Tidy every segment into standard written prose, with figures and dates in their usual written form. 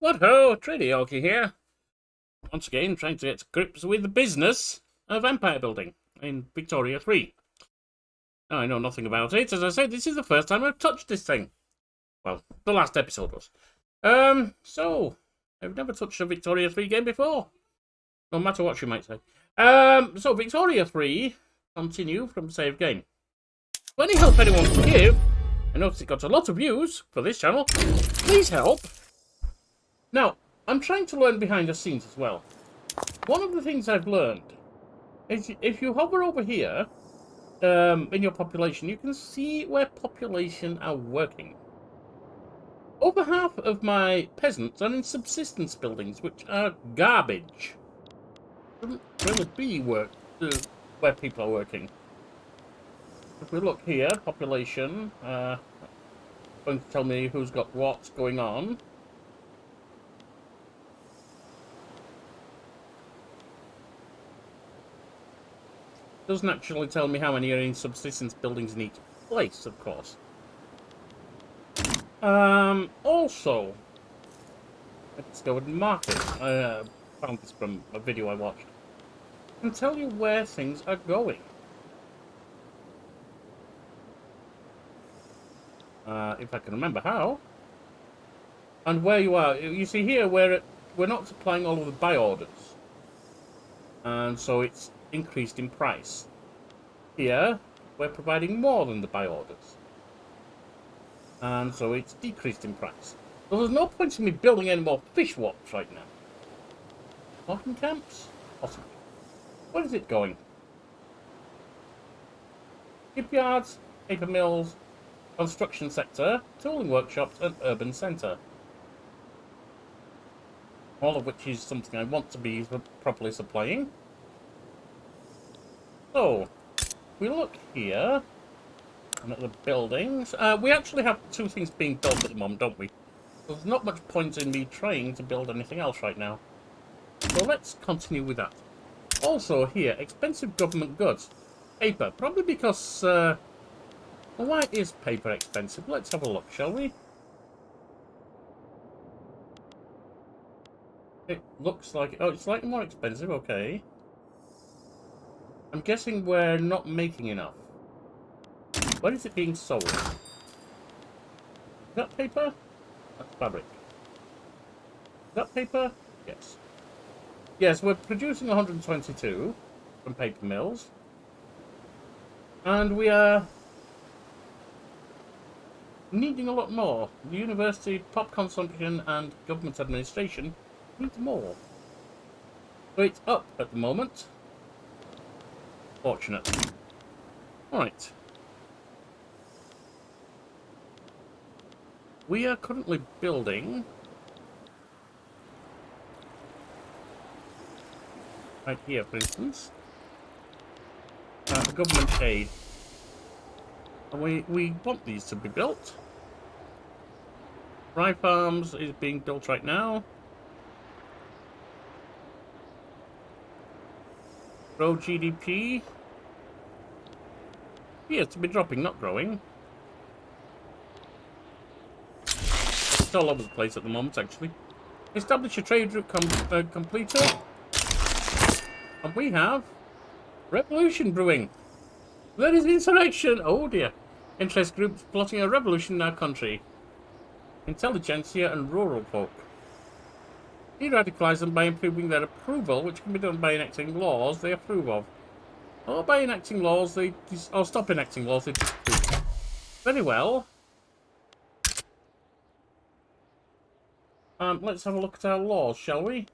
What ho, Trader Yorkie here. Once again, trying to get to grips with the business of empire building in Victoria 3. Now, I know nothing about it. As I said, this is the first time I've touched this thing. Well, the last episode was. So, I've never touched a Victoria 3 game before. No matter what you might say. So Victoria 3, continue from save game. For any help anyone can give, I noticed it got a lot of views for this channel. Please help. Now, I'm trying to learn behind the scenes as well. One of the things I've learned is if you hover over here in your population, you can see where population are working. Over half of my peasants are in subsistence buildings, which are garbage. Doesn't really be where people are working. If we look here, population, going to tell me who's got what's going on. Doesn't actually tell me how many are in subsistence buildings in each place, of course. Also, I discovered market. I found this from a video I watched. I can tell you where things are going. If I can remember how. And where you are. You see here, we're not supplying all of the buy orders. And so it's increased in price. Here, we're providing more than the buy orders. And so it's decreased in price. So there's no point in me building any more fish wharfs right now. Walking camps? Possibly. Where is it going? Shipyards, paper mills, construction sector, tooling workshops, and urban centre. All of which is something I want to be properly supplying. So, we look here, and at the buildings. We actually have two things being built at the moment, don't we? There's not much point in me trying to build anything else right now. So let's continue with that. Also here, expensive government goods. Paper, probably because... well, why is paper expensive? Let's have a look, shall we? It looks like... Oh, it's slightly more expensive, okay. I'm guessing we're not making enough. Where is it being sold? Is that paper? That's fabric. Is that paper? Yes. Yes, we're producing 122 from paper mills. And we are needing a lot more. The university, pop consumption, and government administration needs more. So it's up at the moment. Fortunate. Alright. We are currently building... right here, for instance. Government aid. And we want these to be built. Rye Farms is being built right now. Grow GDP. Yeah, to be dropping, not growing. It's all over the place at the moment, actually. Establish a trade route completer. And we have revolution brewing. There is insurrection. Oh dear. Interest groups plotting a revolution in our country. Intelligentsia and rural folk. De-radicalize them by improving their approval, which can be done by enacting laws they approve of. Or by enacting laws they... or stop enacting laws they disapprove. Very well. Let's have a look at our laws, shall we?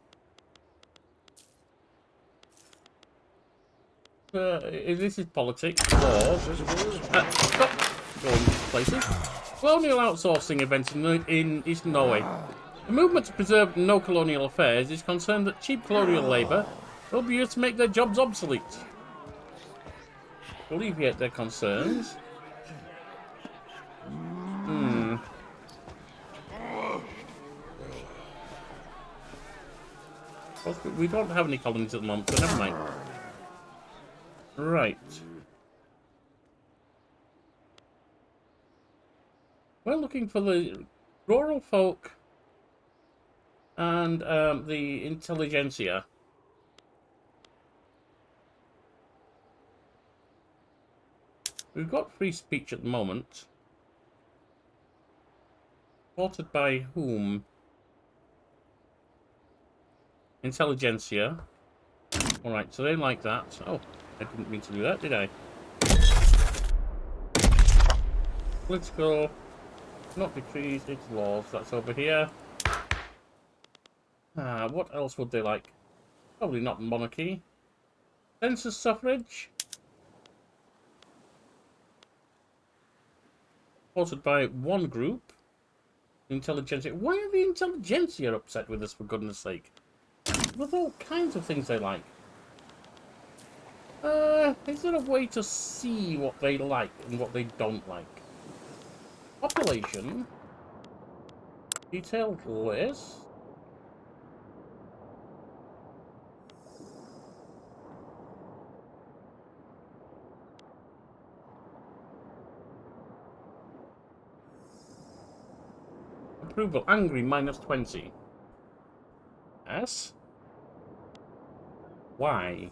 This is politics. Laws. Stop going places. Colonial outsourcing event in Eastern Norway. The movement to preserve no colonial affairs is concerned that cheap colonial labour will be used to make their jobs obsolete. Alleviate their concerns. We don't have any colonies at the moment, so never mind. Right. We're looking for the rural folk and the intelligentsia. We've got free speech at the moment. Supported by whom? Intelligentsia. Alright, so they like that. Oh, I didn't mean to do that, did I? Political. Not decrees, it's laws. That's over here. What else would they like? Probably not monarchy. Census suffrage. Supported by one group. Intelligentsia. Why are the intelligentsia upset with us, for goodness sake? With all kinds of things they like. Is there a way to see what they like and what they don't like? Population. Detailed list. Approval. Angry, -20. Yes? Why?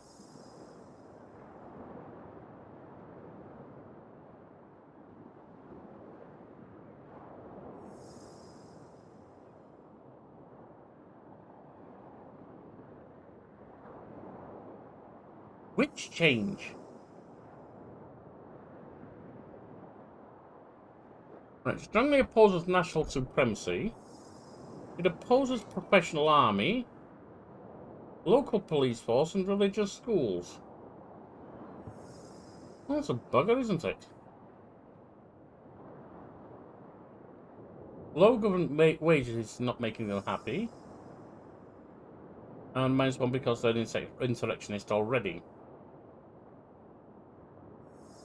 Which change? Right, strongly opposes national supremacy. It opposes professional army, local police force, and religious schools. Well, that's a bugger, isn't it? Low government wages is not making them happy. And -1 because they're insurrectionist already.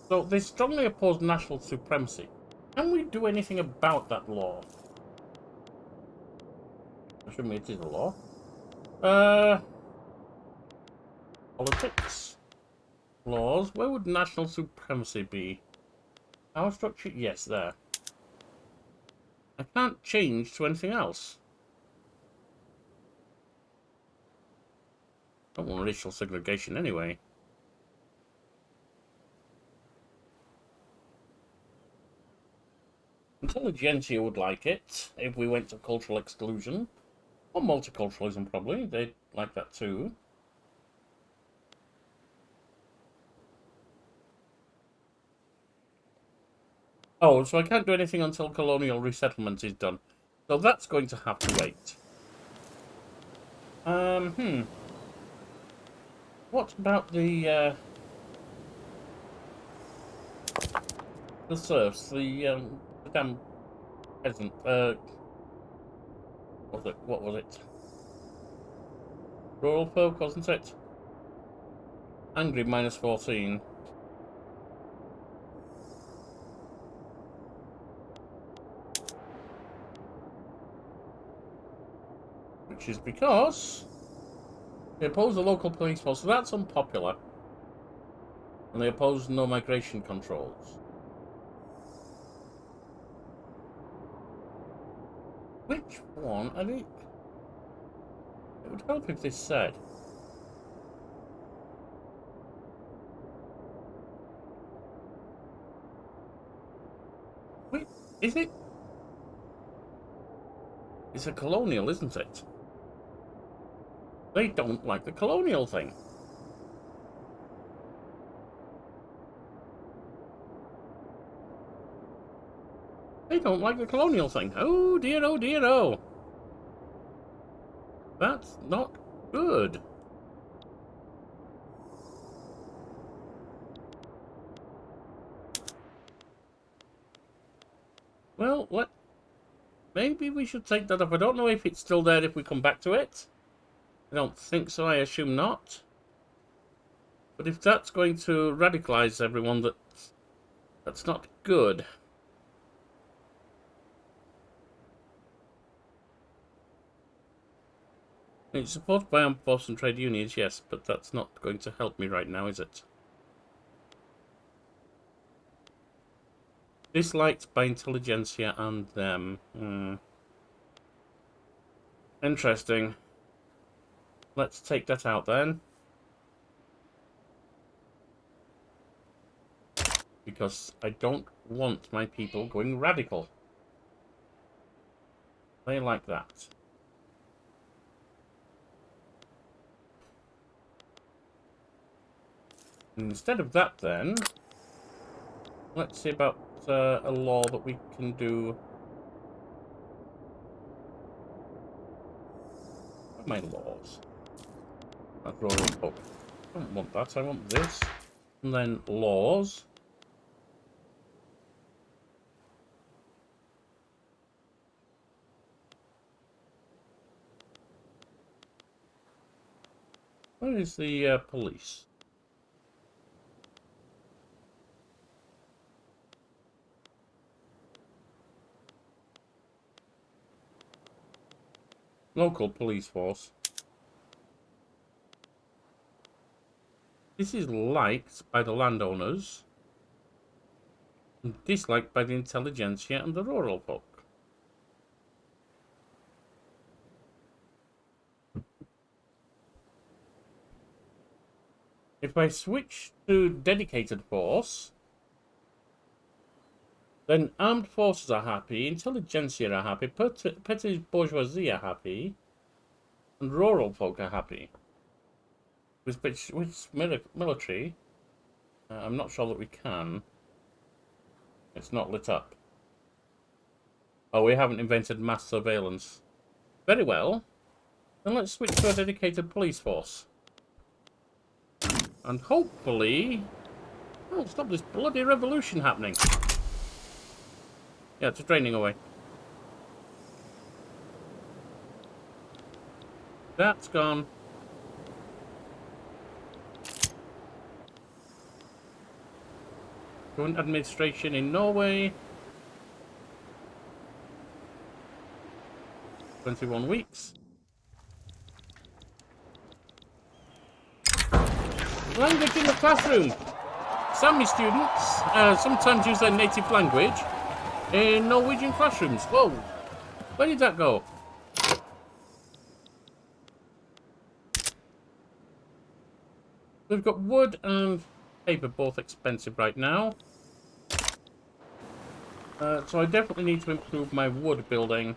So they strongly oppose national supremacy. Can we do anything about that law? Assuming it is a law. Politics. Laws. Where would national supremacy be? Power structure? Yes, there. I can't change to anything else. I don't want racial segregation anyway. Intelligentsia would like it if we went to cultural exclusion. Or multiculturalism, probably. They'd like that too. Oh, so I can't do anything until colonial resettlement is done. So that's going to have to wait. What about the serfs, the damn peasant, what was it? Rural folk, wasn't it? Angry, -14. Which is because they oppose the local police force, so that's unpopular. And they oppose no migration controls. Which one? I think it would help if this said. Wait, is it? It's a colonial, isn't it? They don't like the colonial thing. They don't like the colonial thing. Oh dear, oh dear, oh. That's not good. Well, maybe we should take that up. I don't know if it's still there if we come back to it. I don't think so. I assume not. But if that's going to radicalize everyone, that's not good. It's supported by armed forces and trade unions, yes, but that's not going to help me right now, is it? Disliked by intelligentsia and them. Interesting. Let's take that out then. Because I don't want my people going radical. They like that. And instead of that then, let's see about a law that we can do. What are my laws? That's rural folk. I don't want that, I want this. And then laws. Where is the police? Local police force. This is liked by the landowners and disliked by the intelligentsia and the rural folk. If I switch to dedicated force, then armed forces are happy, intelligentsia are happy, petty bourgeoisie are happy, and rural folk are happy. With military, I'm not sure that we can. It's not lit up. Oh, we haven't invented mass surveillance. Very well. Then let's switch to a dedicated police force. And hopefully... oh, stop this bloody revolution happening. Yeah, it's draining away. That's gone. Current administration in Norway. 21 weeks. Language in the classroom. Sami students sometimes use their native language in Norwegian classrooms. Whoa, where did that go? We've got wood and paper, both expensive right now. So I definitely need to improve my wood building.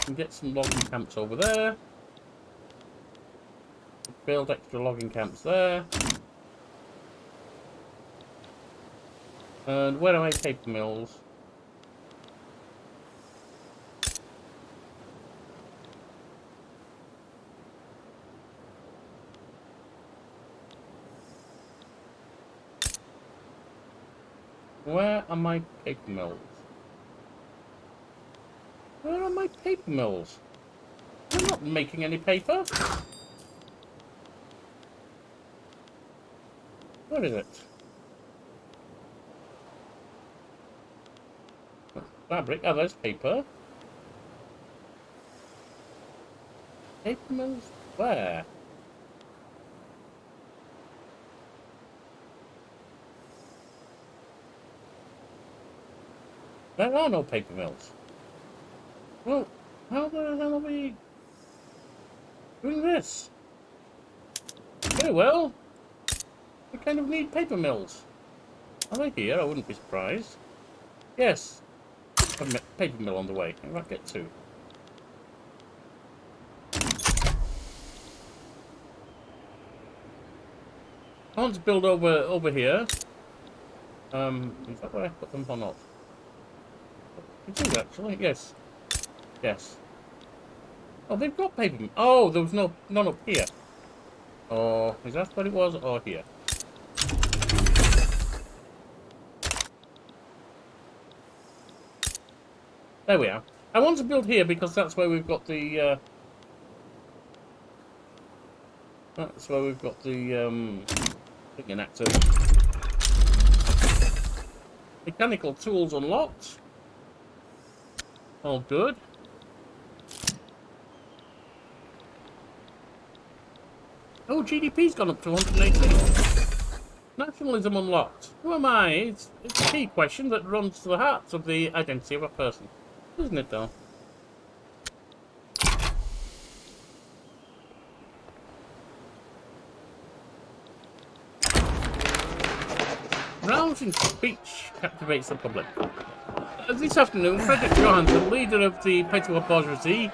And get some logging camps over there. Build extra logging camps there. And where are my paper mills? Where are my paper mills? Where are my paper mills? They're not making any paper. Where is it? Fabric. Oh, there's paper. Paper mills? Where? There are no paper mills. Well, how the hell are we doing this? Very well. We kind of need paper mills. Are they here? I wouldn't be surprised. Yes. A paper mill on the way. I might get two. I want to build over here. Is that where I put them or not? I do actually. Yes. Yes. Oh, they've got paper. Oh, there was none up here. Oh, is that what it was? Or here? There we are. I want to build here because that's where we've got the. That's where we've got the thinking active. Mechanical tools unlocked. All good. Oh, GDP's gone up to 118. Nationalism unlocked. Who am I? It's a key question that runs to the heart of the identity of a person. Isn't it, though? Rousing speech captivates the public. This afternoon, Frederick Johansson, leader of the petty bourgeoisie,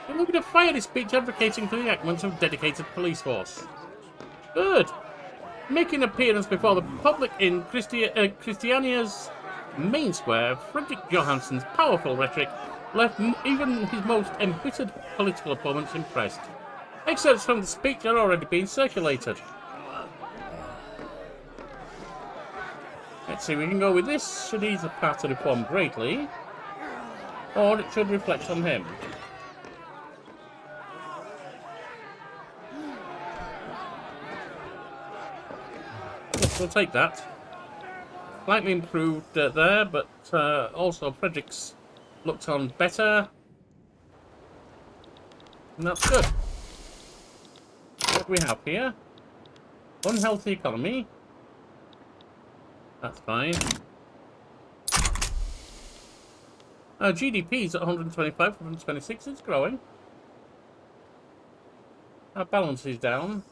delivered a fiery speech advocating for the enactment of dedicated police force. Good. Making an appearance before the public in Christiania's main square, Frederick Johansson's powerful rhetoric left even his most embittered political opponents impressed. Excerpts from the speech are already being circulated. Let's see, we can go with this. Should either party reform greatly, or it should reflect on him. Yes, we'll take that. Slightly improved there, but also Frederick's looked on better. And that's good. What do we have here? Unhealthy economy. That's fine. GDP is at 125, 126. It's growing. Our balance is down.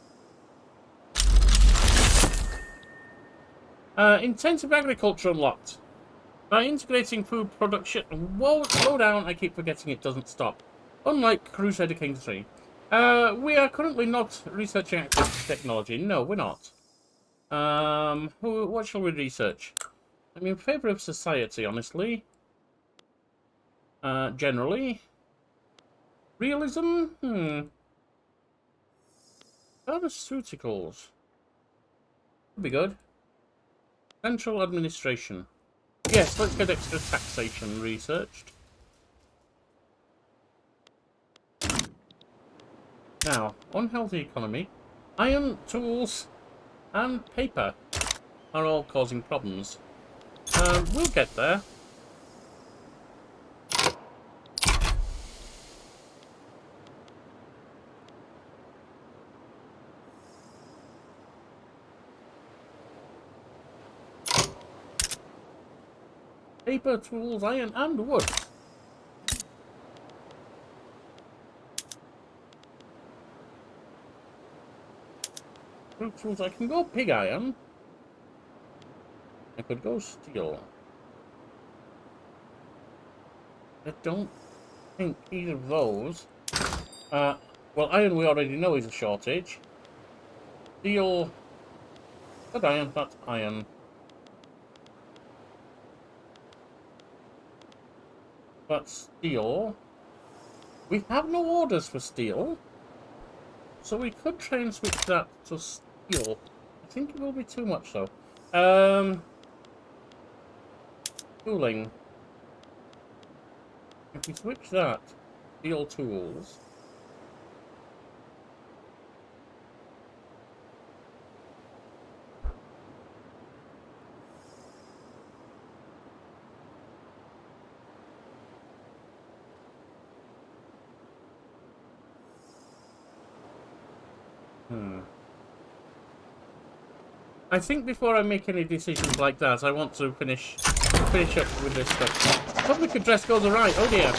Intensive agriculture unlocked. By integrating food production... Whoa, slow down, I keep forgetting it doesn't stop. Unlike Crusader Kings 3. We are currently not researching active technology. No, we're not. What shall we research? I'm in favour of society, honestly. Generally. Realism? Pharmaceuticals. Would be good. Central administration. Yes, let's get extra taxation researched. Now, unhealthy economy. Iron, tools, and paper are all causing problems. We'll get there. Paper, tools, iron, and wood. Tools, I can go pig iron. I could go steel. I don't think either of those. Well, iron we already know is a shortage. Steel. Good iron, that's iron. But steel. We have no orders for steel. So we could try and switch that to steel. I think it will be too much though. Tooling. If we switch that, steel tools. I think before I make any decisions like that, I want to finish up with this stuff. Public address goes awry. Oh dear.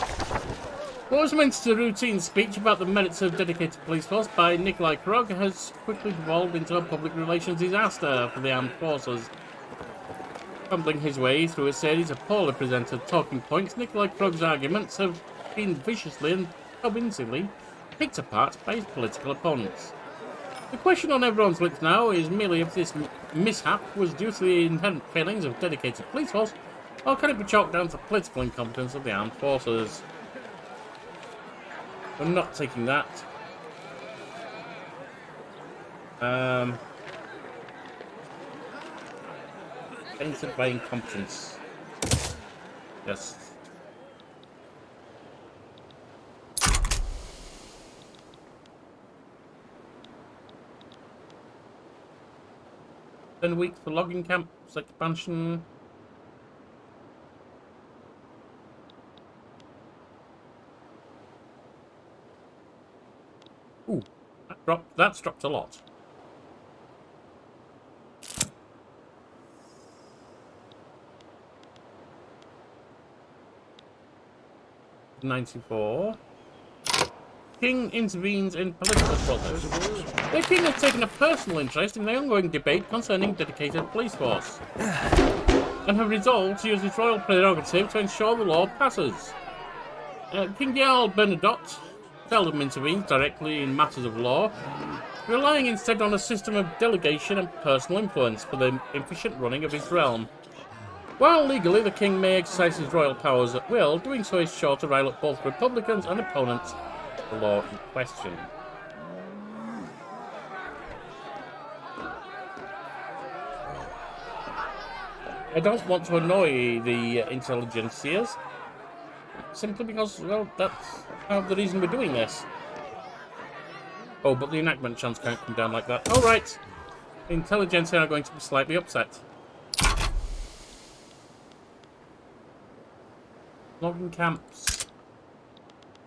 What was meant to a routine speech about the merits of dedicated police force by Nikolai Krog has quickly devolved into a public relations disaster for the armed forces. Fumbling his way through a series of poorly presented talking points, Nikolai Krog's arguments have been viciously and convincingly picked apart by his political opponents. The question on everyone's lips now is merely if this mishap was due to the inherent failings of dedicated police force, or can it be chalked down to political incompetence of the armed forces? We're not taking that. Tainted by incompetence. Yes. Then a week for logging camps expansion. Ooh, that's dropped a lot. 94. King intervenes in political process. The king has taken a personal interest in the ongoing debate concerning dedicated police force, and have resolved to use his royal prerogative to ensure the law passes. King Jarl Bernadotte seldom intervenes directly in matters of law, relying instead on a system of delegation and personal influence for the efficient running of his realm. While legally the king may exercise his royal powers at will, doing so is sure to rile up both republicans and opponents of the law in question. I don't want to annoy the intelligentsias, simply because, well, that's the reason we're doing this. Oh, but the enactment chance can't come down like that. Alright, the intelligentsia are going to be slightly upset. Logging camps.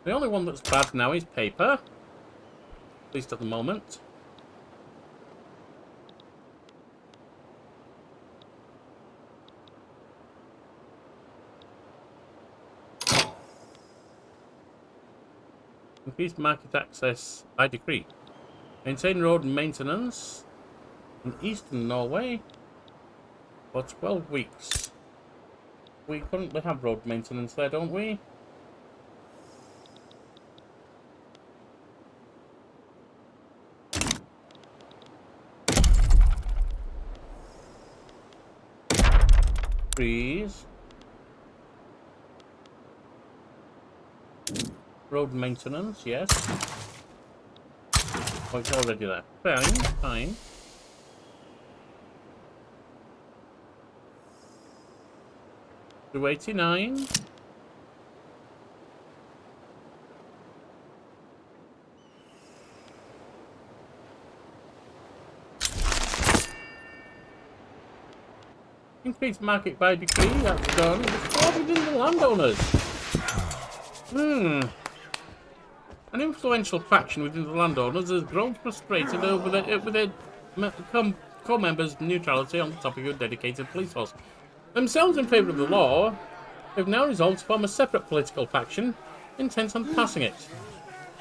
The only one that's bad now is paper, at least at the moment. Increased market access by decree. Maintain road maintenance in eastern Norway for 12 weeks. We currently have road maintenance there, don't we? Trees. Road maintenance, yes. Oh, it's already there. Fine, fine. To 89. Increased market by decree, that's done. It's within the landowners. An influential faction within the landowners has grown frustrated over with their core members' neutrality on the topic of dedicated police force. Themselves in favour of the law, they've now resolved to form a separate political faction intent on passing it.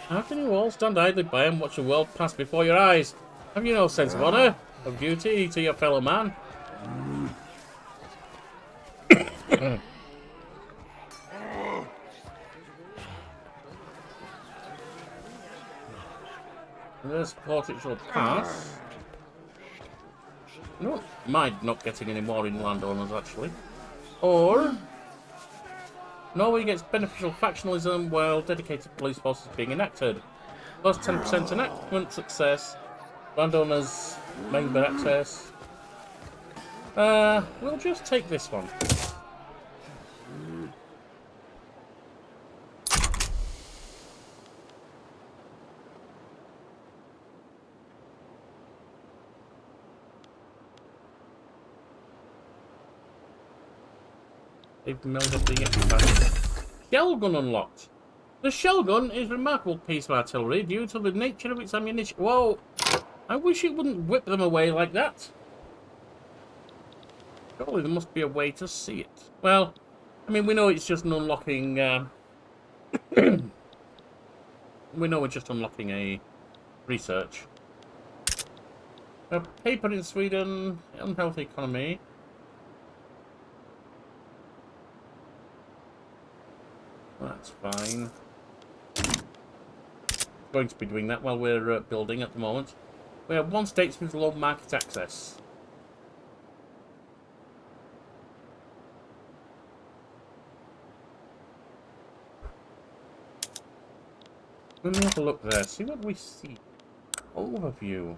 How can you all stand idly by and watch the world pass before your eyes? Have you no sense of honour, of duty to your fellow man? Their support it shall pass. I don't mind not getting any more in landowners, actually. Or Norway gets beneficial factionalism while dedicated police force is being enacted. Plus 10% enactment success. Landowners member access. We'll just take this one. They've milled up the expansion. Shell gun unlocked. The shell gun is a remarkable piece of artillery due to the nature of its ammunition. Whoa! I wish it wouldn't whip them away like that. Surely there must be a way to see it. Well, I mean, we know it's just an unlocking... we know we're just unlocking a research. Paper in Sweden, unhealthy economy. That's fine. Going to be doing that while we're building at the moment. We have one state with low market access. Let me have a look there, see what we see. Overview.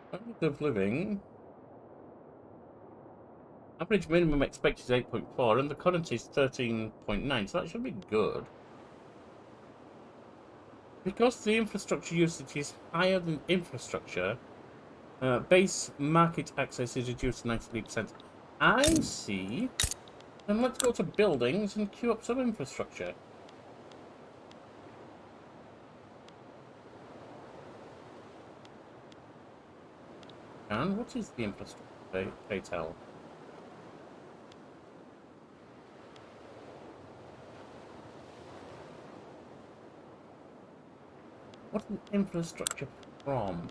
Standard of living. Average minimum expected is 8.4 and the current is 13.9, so that should be good. Because the infrastructure usage is higher than infrastructure, base market access is reduced to 93%. I see. Then let's go to buildings and queue up some infrastructure. And what is the infrastructure, pray tell? What's an infrastructure from?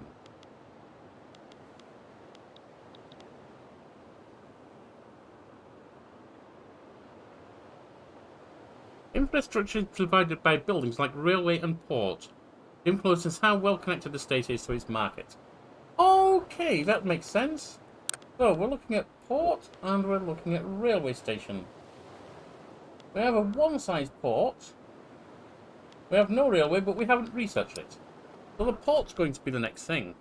Infrastructure is provided by buildings like railway and port. It influences how well connected the state is to its market. Okay, that makes sense. So we're looking at port and we're looking at railway station. We have a one-sized port. We have no railway, but we haven't researched it. So the port's going to be the next thing.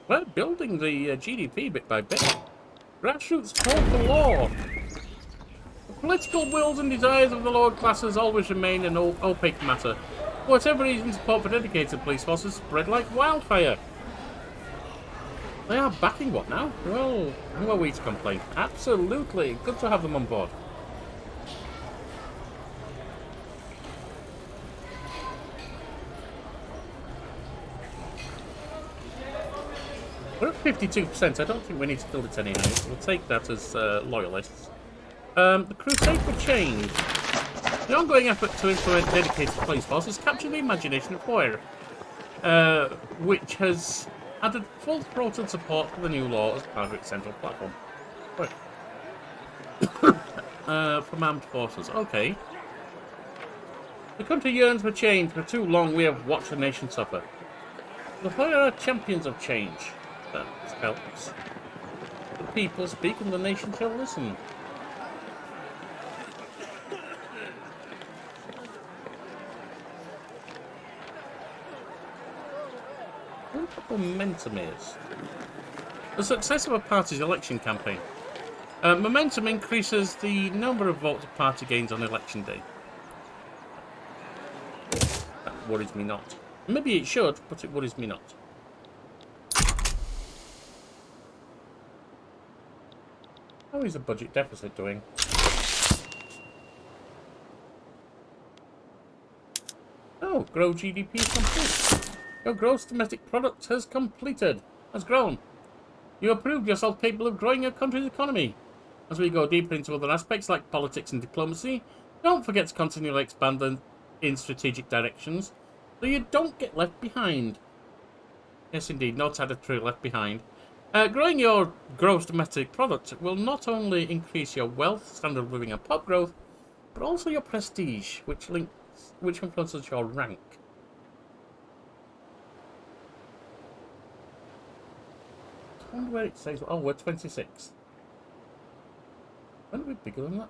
We're building the GDP bit by bit. Grassroots support the law. The political wills and desires of the lower classes always remain an opaque matter. For whatever reason, support for dedicated police forces spread like wildfire. They are backing what now? Well, who are we to complain? Absolutely. Good to have them on board. We're at 52%. I don't think we need to build it any higher. We'll take that as loyalists. The Crusade for Change. The ongoing effort to implement dedicated police forces captured the imagination of Hoyer, which has added full-throated support for the new law as part of its central platform. From armed forces. Okay. The country yearns for change. For too long, we have watched the nation suffer. The Hoyer are champions of change. That helps. The people speak and the nation shall listen. I wonder what momentum is. The success of a party's election campaign. Momentum increases the number of votes a party gains on election day. That worries me not. Maybe it should, but it worries me not. How is the budget deficit doing? Oh, grow GDP is complete. Your gross domestic product has grown. You have proved yourself capable of growing your country's economy. As we go deeper into other aspects like politics and diplomacy, don't forget to continually expand them in strategic directions so you don't get left behind. Yes, indeed, no tad of true left behind. Growing your gross domestic product will not only increase your wealth, standard of living and pop growth, but also your prestige, which influences your rank. I wonder where it says. Oh, we're 26. Aren't we bigger than that?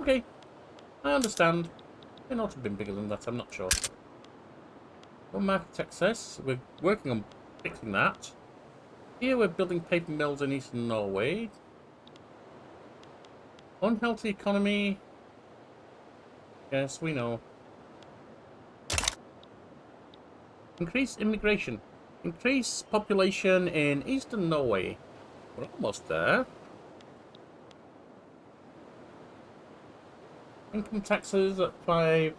Okay, I understand. May not have been bigger than that, I'm not sure. Well, market access, we're working on fixing that. Here we're building paper mills in eastern Norway. Unhealthy economy. Yes, we know. Increase immigration. Increase population in eastern Norway. We're almost there. Income taxes at 5.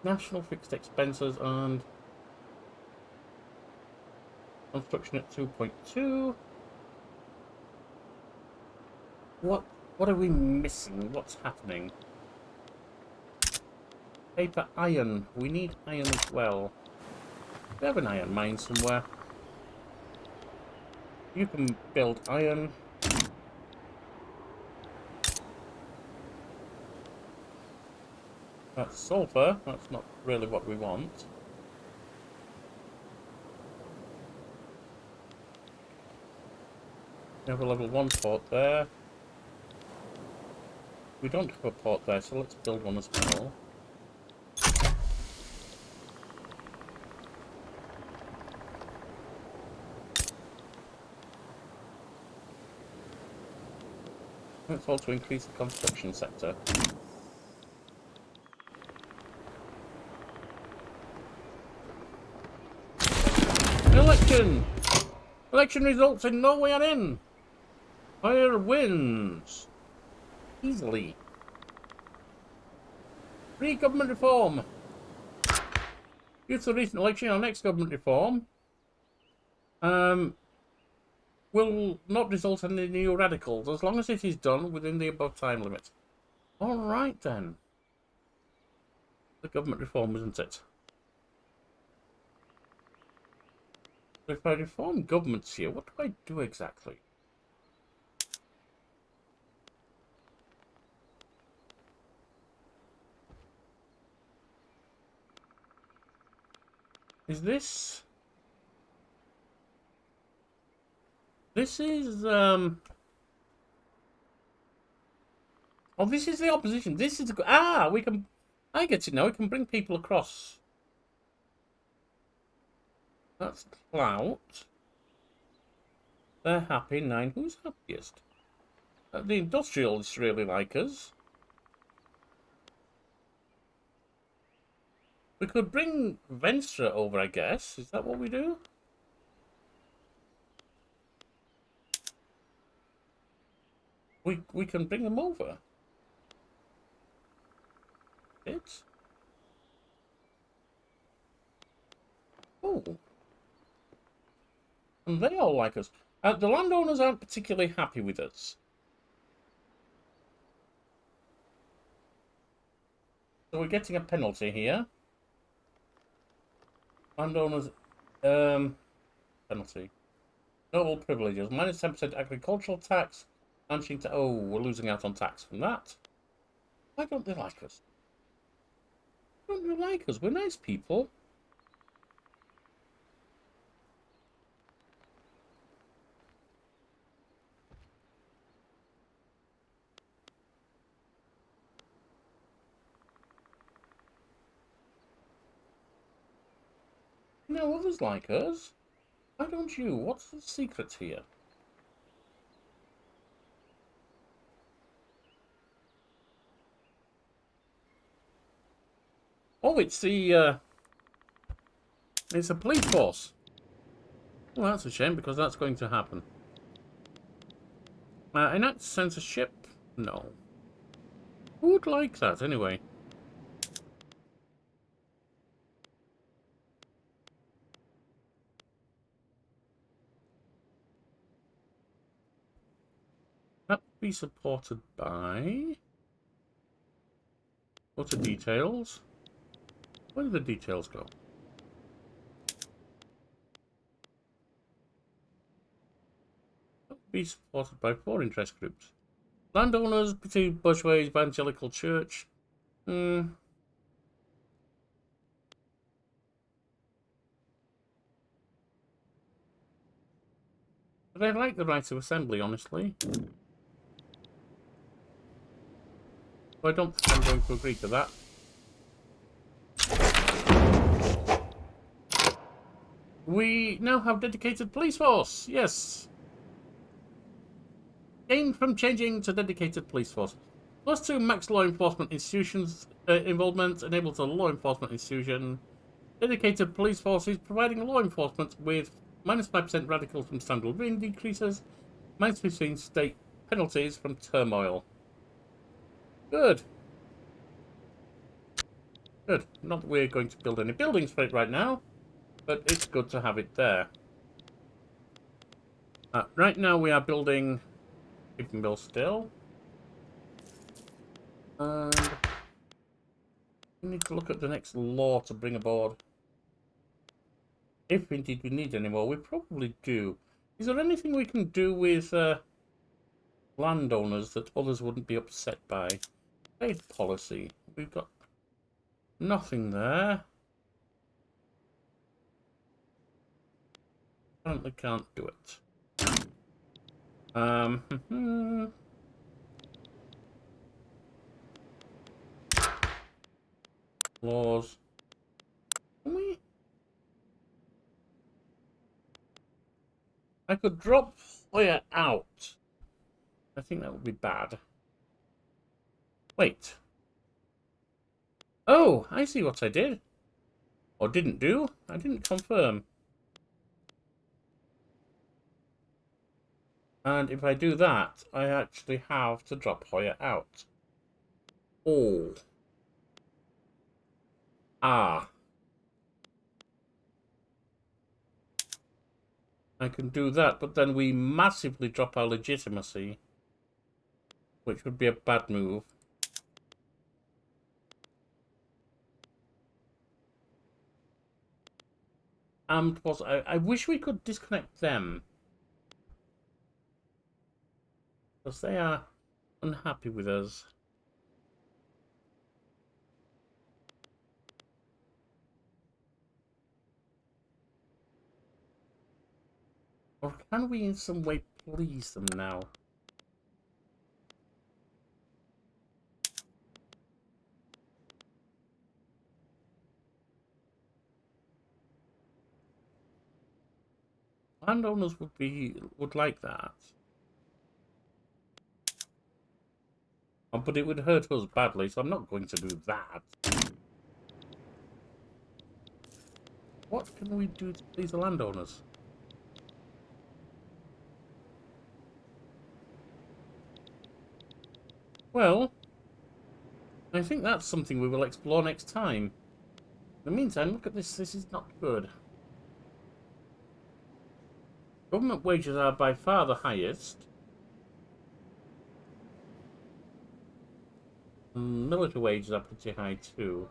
National fixed expenses and construction at 2.2. What are we missing? What's happening? Paper iron. We need iron as well. We have an iron mine somewhere. You can build iron. That's sulfur. That's not really what we want. We have a level 1 port there. We don't have a port there, so let's build one as well. Let's also increase the construction sector. Election! Election results in Norway are in! Fire wins! Easily. Free government reform! Due to the recent election, our next government reform will not result in any new radicals, as long as it is done within the above time limit. All right, then. The government reform, isn't it? If I reform governments here, what do I do exactly? Is this... This is, Oh, this is the opposition. This is... Ah, we can... I get it now. We can bring people across. That's clout. They're happy. 9. Who's happiest? The industrialists really like us. We could bring Venstra over, I guess. Is that what we do? We can bring them over. It's... Oh. And they all like us. The landowners aren't particularly happy with us. So we're getting a penalty here. Landowners, penalty. Noble privileges. Minus 10% agricultural tax. Managing to... Oh, we're losing out on tax from that. Why don't they like us? Why don't they like us? We're nice people. No, others like us. Why don't you? What's the secret here? Oh, it's the, it's a police force. Well, that's a shame, because that's going to happen. Enact censorship? No. Who would like that, anyway? That would be supported by... What are details? Where do the details go? That would be supported by 4 interest groups. Landowners, between bourgeois, evangelical church. But I like the right of assembly, honestly. I don't think I'm going to agree to that. We now have dedicated police force. Yes. Gained from changing to dedicated police force. +2 max law enforcement institutions involvement enables a law enforcement institution. Dedicated police forces providing law enforcement with -5% radicals from standard living decreases, -15 state penalties from turmoil. Good. Good. Not that we're going to build any buildings for it right now, but it's good to have it there. Right now we are building shipping mill still. And we need to look at the next law to bring aboard. If indeed we need any more, we probably do. Is there anything we can do with landowners that others wouldn't be upset by? Trade policy. We've got nothing there. Apparently can't do it. Laws. Can we? I could drop Hoya out. I think that would be bad. Wait. Oh, I see what I did. Or didn't do. I didn't confirm. And if I do that, I actually have to drop Hoya out. Oh. Ah. I can do that, but then we massively drop our legitimacy, which would be a bad move. And I wish we could disconnect them, because they are unhappy with us. Or can we in some way please them now? Landowners would like that. Oh, but it would hurt us badly, so I'm not going to do that. What can we do to please the landowners? Well, I think that's something we will explore next time. In the meantime, look at this. This is not good. Government wages are by far the highest. Military wages are pretty high too.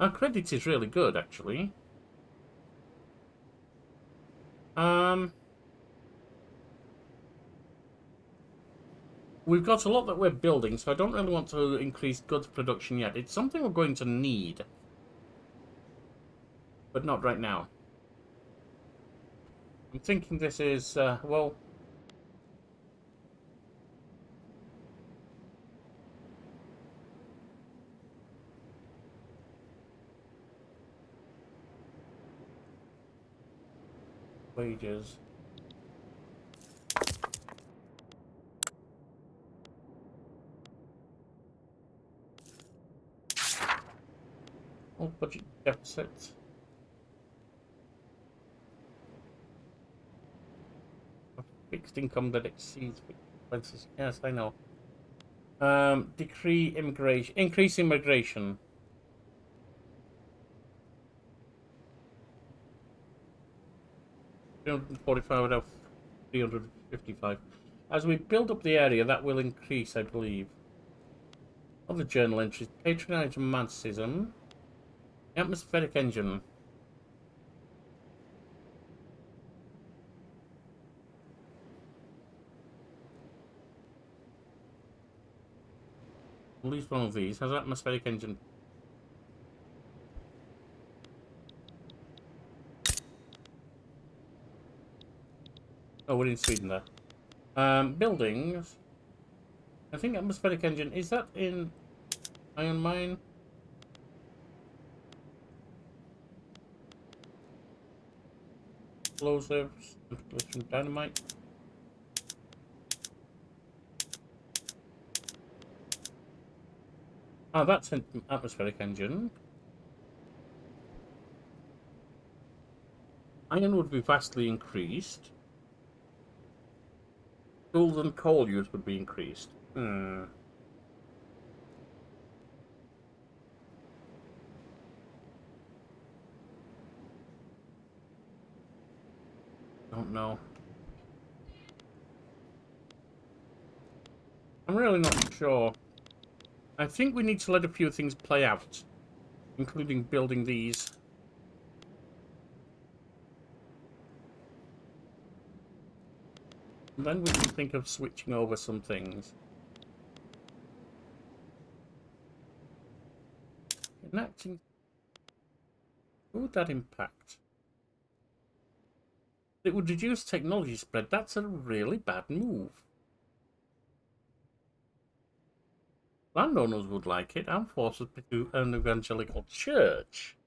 Our credit is really good, actually. We've got a lot that we're building, so I don't really want to increase goods production yet. It's something we're going to need, but not right now. I'm thinking this is, well... wages. Oh, budget deficit. Fixed income that exceeds expenses. Yes, I know. Decree immigration. Increase immigration. 345 out of 355. As we build up the area, that will increase, I believe. Other journal entries. Patronage romanticism. Atmospheric engine. At least one of these has atmospheric engine. Oh, we're in Sweden there. Buildings. I think atmospheric engine. Is that in iron mine? Explosives. Dynamite. Ah, that's an atmospheric engine. Iron would be vastly increased. Tools and coal use would be increased. Don't know. I'm really not sure. I think we need to let a few things play out, including building these. And then we can think of switching over some things. Enacting... Who would that impact? It would reduce technology spread. That's a really bad move. Landowners would like it. Armed forces to an evangelical church.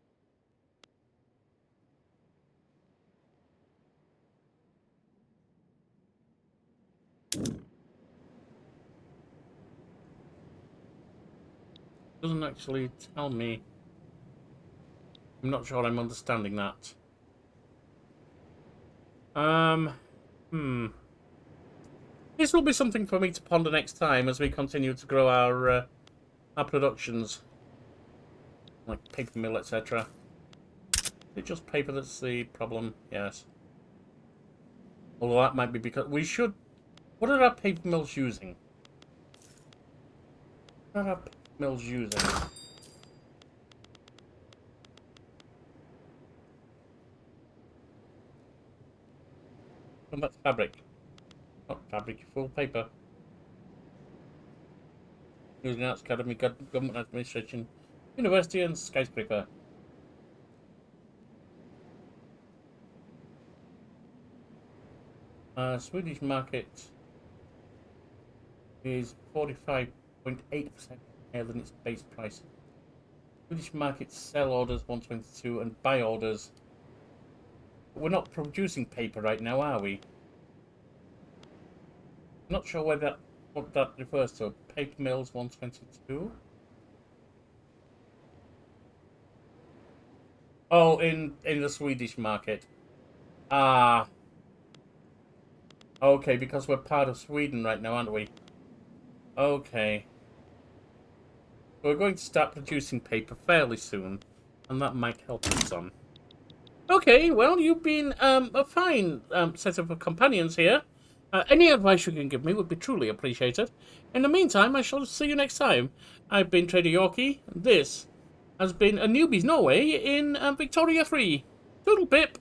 Doesn't actually tell me. I'm not sure I'm understanding that. This will be something for me to ponder next time as we continue to grow our productions, like paper mill, etc. Is it just paper that's the problem? Yes. Although that might be because we should. What are our paper mills using? What are our paper mills using? And that's fabric. Not fabric, full paper. Using Arts Academy, Government Administration, University and Skyscraper. Swedish market is 45.8% higher than its base price. Swedish market sell orders 122 and buy orders. We're not producing paper right now, are we? Not sure what that refers to. Paper mills 122. Oh, in the Swedish market. Ah. Okay, because we're part of Sweden right now, aren't we? Okay. We're going to start producing paper fairly soon, and that might help us some. Okay, well, you've been a fine set of companions here. Any advice you can give me would be truly appreciated. In the meantime, I shall see you next time. I've been Trader Yorkie, and this has been a Newbie's Norway in Victoria 3. Toodle pip!